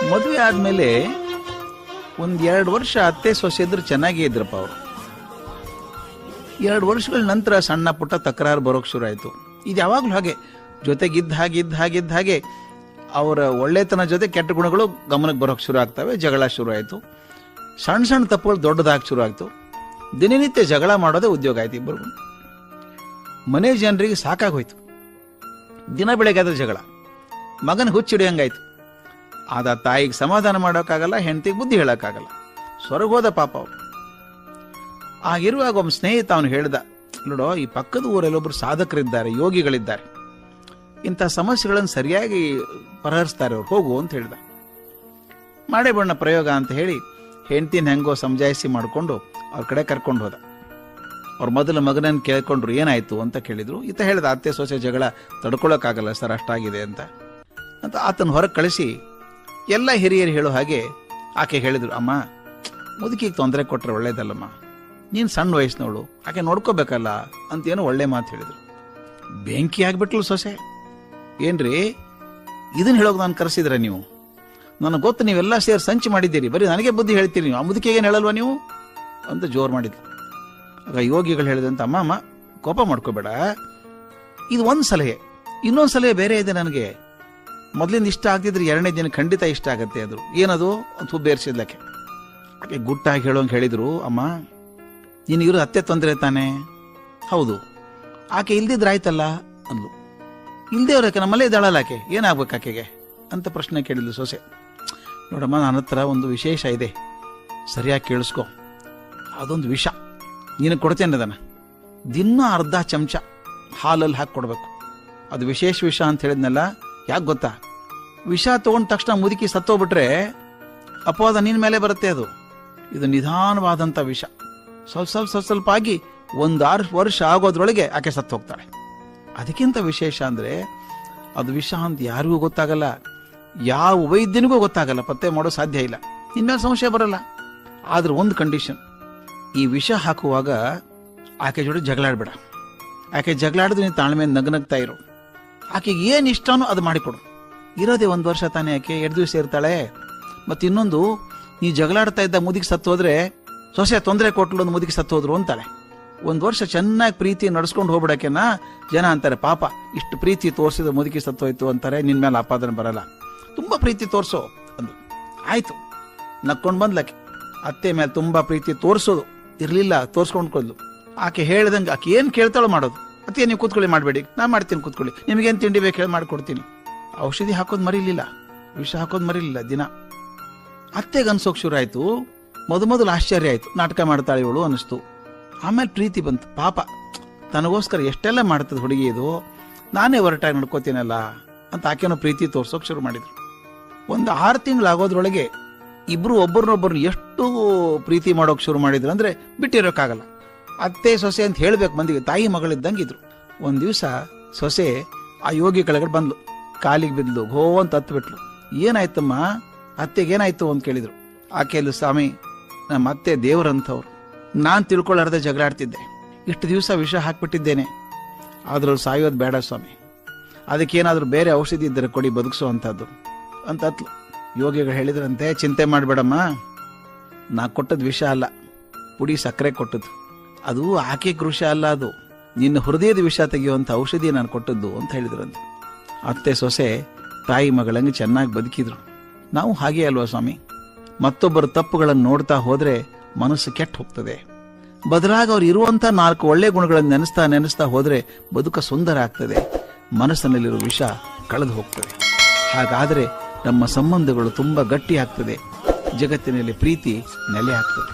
ಮದುವೆ ಆದ್ಮೇಲೆ ಒಂದ್ 2 ವರ್ಷ ಅತ್ತೆ ಸೊಸೆ ಇದ್ರು ಚೆನ್ನಾಗೇ ಇದ್ರಪ್ಪ ಅವರು. 2 ವರ್ಷಗಳ ನಂತರ ಸಣ್ಣ ಪುಟ್ಟ ತಕರಾರು ಬರೋಕ್ ಶುರು ಆಯ್ತು. ಇದು ಯಾವಾಗ್ಲೂ ಹಾಗೆ, ಜೊತೆಗಿದ್ದ ಹಾಗೆ ಅವರ ಒಳ್ಳೆತನ ಜೊತೆ ಕೆಟ್ಟ ಗುಣಗಳು ಗಮನಕ್ಕೆ ಬರೋಕ್ ಶುರು ಆಗ್ತವೆ. ಜಗಳ ಶುರು ಆಯ್ತು. ಸಣ್ಣ ತಪ್ಪುಗಳು ದೊಡ್ಡದಾಗಿ ಶುರು ಆಯ್ತು. ದಿನನಿತ್ಯ ಜಗಳ ಮಾಡೋದೇ ಉದ್ಯೋಗ ಆಯ್ತು ಇಬ್ಬರು. ಮನೆ ಜನರಿಗೆ ಸಾಕಾಗೋಯ್ತು. ದಿನ ಬೆಳಗ್ಗೆ ಆದ ಜಗಳ, ಮಗನ ಹುಚ್ಚಿಡಿಯಂಗಾಯ್ತು. ಆದ ತಾಯಿಗೆ ಸಮಾಧಾನ ಮಾಡೋಕ್ಕಾಗಲ್ಲ, ಹೆಂಡತಿಗೆ ಬುದ್ಧಿ ಹೇಳಕ್ಕಾಗಲ್ಲ. ಸ್ವರ್ಗೋದ ಪಾಪ ಅವ್ರು. ಆಗಿರುವಾಗ ಒಬ್ಬ ಸ್ನೇಹಿತ ಅವನು ಹೇಳ್ದ, ನೋಡೋ, ಈ ಪಕ್ಕದ ಊರಲ್ಲೊಬ್ರು ಸಾಧಕರಿದ್ದಾರೆ, ಯೋಗಿಗಳಿದ್ದಾರೆ, ಇಂಥ ಸಮಸ್ಯೆಗಳನ್ನು ಸರಿಯಾಗಿ ಪರಿಹರಿಸ್ತಾರೆ ಅವ್ರು, ಹೋಗು ಅಂತ ಹೇಳ್ದ. ಮಾಡೇ ಬಣ್ಣ ಪ್ರಯೋಗ ಅಂತ ಹೇಳಿ ಹೆಂಡತಿನ ಹೆಂಗೋ ಸಮಜಾಯಿಸಿ ಮಾಡಿಕೊಂಡು ಅವ್ರ ಕಡೆ ಕರ್ಕೊಂಡು ಹೋದ. ಅವ್ರ ಮೊದಲ ಮಗನನ್ನು ಕೇಳ್ಕೊಂಡ್ರು, ಏನಾಯ್ತು ಅಂತ ಕೇಳಿದ್ರು. ಈತ ಹೇಳ್ದ, ಅತ್ತೆ ಸೊಸೆ ಜಗಳ ತಡ್ಕೊಳಕ್ಕಾಗಲ್ಲ ಸರ್, ಅಷ್ಟಾಗಿದೆ ಅಂತ ಆತನ ಹೊರಗೆ ಕಳಿಸಿ ಎಲ್ಲ ಹಿರಿಯರು ಹೇಳೋ ಹಾಗೆ ಆಕೆ ಹೇಳಿದ್ರು, ಅಮ್ಮ, ಮುದುಕಿಗೆ ತೊಂದರೆ ಕೊಟ್ರೆ ಒಳ್ಳೇದಲ್ಲಮ್ಮ, ನೀನು ಸಣ್ಣ ವಯಸ್ಸಿನವಳು, ಆಕೆ ನೋಡ್ಕೋಬೇಕಲ್ಲ ಅಂತೇನೋ ಒಳ್ಳೆ ಮಾತು ಹೇಳಿದ್ರು. ಬೆಂಕಿ ಆಗ್ಬಿಟ್ಲು ಸೊಸೆ. ಏನ್ರಿ ಇದನ್ನ ಹೇಳೋಕೆ ನಾನು ಕರೆಸಿದ್ರೆ ನೀವು? ನನಗೆ ಗೊತ್ತು, ನೀವೆಲ್ಲ ಸೇರಿ ಸಂಚು ಮಾಡಿದ್ದೀರಿ, ಬರೀ ನನಗೆ ಬುದ್ಧಿ ಹೇಳ್ತೀರಿ ನೀವು, ಆ ಮುದುಕಿಗೆ ಏನು ಹೇಳಲ್ವಾ ನೀವು ಅಂತ ಜೋರು ಮಾಡಿದ್ಲು. ಆಗ ಯೋಗಿಗಳು ಹೇಳಿದಂತ, ಅಮ್ಮ ಕೋಪ ಮಾಡ್ಕೋಬೇಡ, ಇದು ಒಂದು ಸಲಹೆ, ಇನ್ನೊಂದು ಸಲಹೆ ಬೇರೆ ಇದೆ ನನಗೆ. ಮೊದಲಿಂದ ಇಷ್ಟ ಆಗ್ತಿದ್ರೆ 2ನೇ ದಿನ ಖಂಡಿತ ಇಷ್ಟ ಆಗತ್ತೆ. ಅದು ಏನದು ಅಂತ ಬೇರ್ಸಿದ್ಲಕ್ಕೆ. ಆಕೆ ಗುಟ್ಟಾಗಿ ಹೇಳೋಂಗೆ ಹೇಳಿದ್ರು, ಅಮ್ಮ, ನಿನಗಿರೋ ಅತ್ತೆ ತೊಂದರೆ ತಾನೆ? ಹೌದು. ಆಕೆ ಇಲ್ದಿದ್ರಾಯ್ತಲ್ಲ ಅಂದ್ಲು. ಇಲ್ದೇವ್ರಾಕೆ ನಮ್ಮಲ್ಲೇ ಇದ್ದಾಳಲ್ಲ, ಆಕೆ ಏನಾಗ್ಬೇಕು ಆಕೆಗೆ ಅಂತ ಪ್ರಶ್ನೆ ಕೇಳಿದ್ಲು ಸೊಸೆ. ನೋಡಮ್ಮ, ನನ್ನ ಹತ್ರ ಒಂದು ವಿಶೇಷ ಇದೆ, ಸರಿಯಾಗಿ ಕೇಳಿಸ್ಕೊ. ಅದೊಂದು ವಿಷ ನಿನಗೆ ಕೊಡ್ತೇನೆ. ಅದನ್ನ ದಿನ ಅರ್ಧ ಚಮಚ ಹಾಲಲ್ಲಿ ಹಾಕಿ ಕೊಡ್ಬೇಕು. ಅದು ವಿಶೇಷ ವಿಷ ಅಂತ ಹೇಳಿದ್ನಲ್ಲ, ಯಾಕೆ ಗೊತ್ತಾ? ವಿಷ ತಗೊಂಡ ತಕ್ಷಣ ಮುದುಕಿ ಸತ್ತೋಗ್ಬಿಟ್ರೆ ಅಪವಾದ ನಿನ್ನ ಮೇಲೆ ಬರುತ್ತೆ. ಅದು ಇದು ನಿಧಾನವಾದಂಥ ವಿಷ. ಸ್ವಲ್ಪ ಆಗಿ 1 ವರ್ಷ ಆಗೋದ್ರೊಳಗೆ ಆಕೆ ಸತ್ತು ಹೋಗ್ತಾಳೆ. ಅದಕ್ಕಿಂತ ವಿಶೇಷ ಅಂದ್ರೆ ಅದು ವಿಷ ಅಂತ ಯಾರಿಗೂ ಗೊತ್ತಾಗಲ್ಲ, ಯಾವ ವೈದ್ಯನಿಗೂ ಗೊತ್ತಾಗಲ್ಲ, ಪತ್ತೆ ಮಾಡೋ ಸಾಧ್ಯ ಇಲ್ಲ, ಇನ್ಮೇಲೆ ಸಂಶಯ ಬರಲ್ಲ. ಆದ್ರೆ ಒಂದು ಕಂಡೀಷನ್, ಈ ವಿಷ ಹಾಕುವಾಗ ಆಕೆ ಜೋಡಿ ಜಗಳಾಡ್ಬೇಡ. ಆಕೆ ಜಗಳಾಡಿದ್ರೆ ನೀನು ತಾಳ್ಮೆ ನಗ್ನಗ್ತಾ ಇರು. ಆಕೆಗೆ ಏನು ಇಷ್ಟನೋ ಅದು ಮಾಡಿಕೊಡು. ಇರೋದೇ 1 ವರ್ಷ ತಾನೇ, ಆಕೆ 2 ದಿವಸ ಇರ್ತಾಳೆ. ಮತ್ತೆ ಇನ್ನೊಂದು, ನೀ ಜಗಳಾಡ್ತಾ ಇದ್ದ ಮುದುಕಿ ಸತ್ತು ಹೋದ್ರೆ, ಸೊಸೆ ತೊಂದರೆ ಕೊಟ್ಲು ಒಂದು ಮುದುಕಿ ಸತ್ತು ಹೋದ್ರು ಅಂತಾಳೆ. 1 ವರ್ಷ ಚೆನ್ನಾಗಿ ಪ್ರೀತಿ ನಡ್ಸ್ಕೊಂಡು ಹೋಗ್ಬಿಡಕೆನ ಜನ ಅಂತಾರೆ, ಪಾಪ ಇಷ್ಟು ಪ್ರೀತಿ ತೋರಿಸಿದ ಮುದುಕಿ ಸತ್ತೋಯ್ತು ಅಂತಾರೆ, ನಿನ್ ಮೇಲೆ ಆಪಾದನೆ ಬರಲ್ಲ, ತುಂಬಾ ಪ್ರೀತಿ ತೋರಿಸೋ ಅಂದು. ಆಯ್ತು, ನಕ್ಕೊಂಡು ಬಂದ್ಲಕ್ಕೆ. ಅತ್ತೆ ಮೇಲೆ ತುಂಬಾ ಪ್ರೀತಿ ತೋರಿಸೋದು ಇರ್ಲಿಲ್ಲ, ತೋರ್ಸ್ಕೊಂಡ್ಕೊದ್ಲು. ಆಕೆ ಹೇಳ್ದಂಗೆ ಆಕೆ ಏನ್ ಕೇಳ್ತಾಳೋ ಮಾಡೋದು. ಅತ್ತೆ, ನೀವು ಕೂತ್ಕೊಳ್ಳಿ, ಮಾಡಬೇಡಿ, ನಾ ಮಾಡ್ತೀನಿ, ಕೂತ್ಕೊಳ್ಳಿ, ನಿಮಗೇನು ತಿಂಡಿ ಬೇಕು ಹೇಳಿ ಮಾಡ್ಕೊಡ್ತೀನಿ. ಔಷಧಿ ಹಾಕೋದು ಮರಿಲಿಲ್ಲ, ವಿಷ ಹಾಕೋದು ಮರಿಲಿಲ್ಲ. ದಿನ ಅತ್ತೆಗೆ ಅನ್ಸೋಕ್ ಶುರು ಆಯ್ತು. ಮೊದಲು ಆಶ್ಚರ್ಯ ಆಯ್ತು, ನಾಟಕ ಮಾಡ್ತಾಳೆ ಇವಳು ಅನಿಸ್ತು. ಆಮೇಲೆ ಪ್ರೀತಿ ಬಂತು. ಪಾಪ ತನಗೋಸ್ಕರ ಎಷ್ಟೆಲ್ಲ ಮಾಡ್ತದೆ ಹುಡುಗಿ, ಇದು ನಾನೇ ಹೊರಟಾಗಿ ನಡ್ಕೋತೀನಲ್ಲ ಅಂತ ಆಕೆನೋ ಪ್ರೀತಿ ತೋರ್ಸೋಕ್ ಶುರು ಮಾಡಿದ್ರು. ಒಂದು 6 ತಿಂಗಳಾಗೋದ್ರೊಳಗೆ ಇಬ್ರು ಒಬ್ಬರನ್ನೊಬ್ಬರನ್ನ ಎಷ್ಟು ಪ್ರೀತಿ ಮಾಡೋಕ್ ಶುರು ಮಾಡಿದ್ರು ಅಂದ್ರೆ ಬಿಟ್ಟಿರೋಕ್ಕಾಗಲ್ಲ. ಅತ್ತೆ ಸೊಸೆ ಅಂತ ಹೇಳ್ಬೇಕು ಮಂದಿಗೆ, ತಾಯಿ ಮಗಳಿದ್ದಂಗಿದ್ರು. ಒಂದ್ ದಿವಸ ಸೊಸೆ ಆ ಯೋಗಿ ಕೆಳಗಡೆ ಬಂದ್ಲು, ಕಾಲಿಗೆ ಬಿದ್ಲು, ಘೋ ಅಂತ ಹತ್ಬಿಟ್ಲು. ಏನಾಯ್ತಮ್ಮ, ಅತ್ತೆಗೇನಾಯ್ತು ಅಂತ ಕೇಳಿದ್ರು. ಆಕೆಯಲ್ಲಿ, ಸ್ವಾಮಿ, ನಮ್ಮ ಅತ್ತೆ ದೇವ್ರಂಥವ್ರು, ನಾನ್ ತಿಳ್ಕೊಳ್ಳಾರ್ದೆ ಜಗಳಾಡ್ತಿದ್ದೆ, ಇಷ್ಟು ದಿವಸ ವಿಷ ಹಾಕ್ಬಿಟ್ಟಿದ್ದೇನೆ, ಆದ್ರೂ ಸಾಯೋದು ಬೇಡ ಸ್ವಾಮಿ, ಅದಕ್ಕೇನಾದ್ರೂ ಬೇರೆ ಔಷಧಿ ಇದ್ದರೆ ಕೊಡಿ ಬದುಕಿಸೋ ಅಂಥದ್ದು ಅಂತ ಹತ್ಲು. ಯೋಗಿಗಳು ಹೇಳಿದ್ರಂತೆ, ಚಿಂತೆ ಮಾಡಬೇಡಮ್ಮ, ನಾ ಕೊಟ್ಟದ್ದು ವಿಷ ಅಲ್ಲ, ಪುಡಿ ಸಕ್ಕರೆ ಕೊಟ್ಟದ್ದು, ಅದು ಆಕೆಗೆ ವಿಷ ಅಲ್ಲ, ಅದು ನಿನ್ನ ಹೃದಯದ ವಿಷ ತೆಗೆಯುವಂಥ ಔಷಧಿ ನಾನು ಕೊಟ್ಟದ್ದು ಅಂತ ಹೇಳಿದ್ರಂತೆ. ಅತ್ತೆ ಸೊಸೆ ತಾಯಿ ಮಗಳಂಗೆ ಚೆನ್ನಾಗಿ ಬದುಕಿದ್ರು. ನಾವು ಹಾಗೆ ಅಲ್ವಾ ಸ್ವಾಮಿ? ಮತ್ತೊಬ್ಬರ ತಪ್ಪುಗಳನ್ನು ನೋಡ್ತಾ ಹೋದ್ರೆ ಮನಸ್ಸು ಕೆಟ್ಟು ಹೋಗ್ತದೆ. ಬದಲಾಗಿ ಅವ್ರು ಇರುವಂತ 4 ಒಳ್ಳೆ ಗುಣಗಳನ್ನು ನೆನೆಸ್ತಾ ಹೋದ್ರೆ ಬದುಕ ಸುಂದರ ಆಗ್ತದೆ, ಮನಸ್ಸಿನಲ್ಲಿರೋ ವಿಷ ಕಳೆದು ಹೋಗ್ತದೆ. ಹಾಗಾದ್ರೆ ನಮ್ಮ ಸಂಬಂಧಗಳು ತುಂಬಾ ಗಟ್ಟಿ ಆಗ್ತದೆ, ಜಗತ್ತಿನಲ್ಲಿ ಪ್ರೀತಿ ನೆಲೆ ಆಗ್ತದೆ.